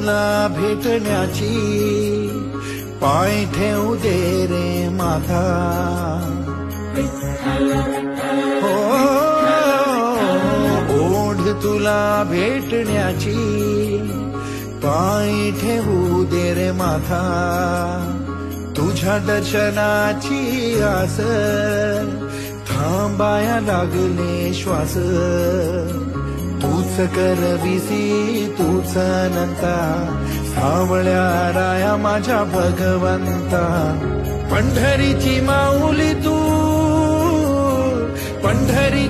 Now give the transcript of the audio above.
तुला भेटण्याची पाय ठेवू दे रे माथा हो ओढ तुला भेटण्याची पाय ठेवू दे रे माथा तुझ्या दर्शनाची आस थांबाया लागले श्वास तूच करविसी तूच अनंता सावळ्या राया माझ्या भगवंता पंढरीची माऊली तू पंढरी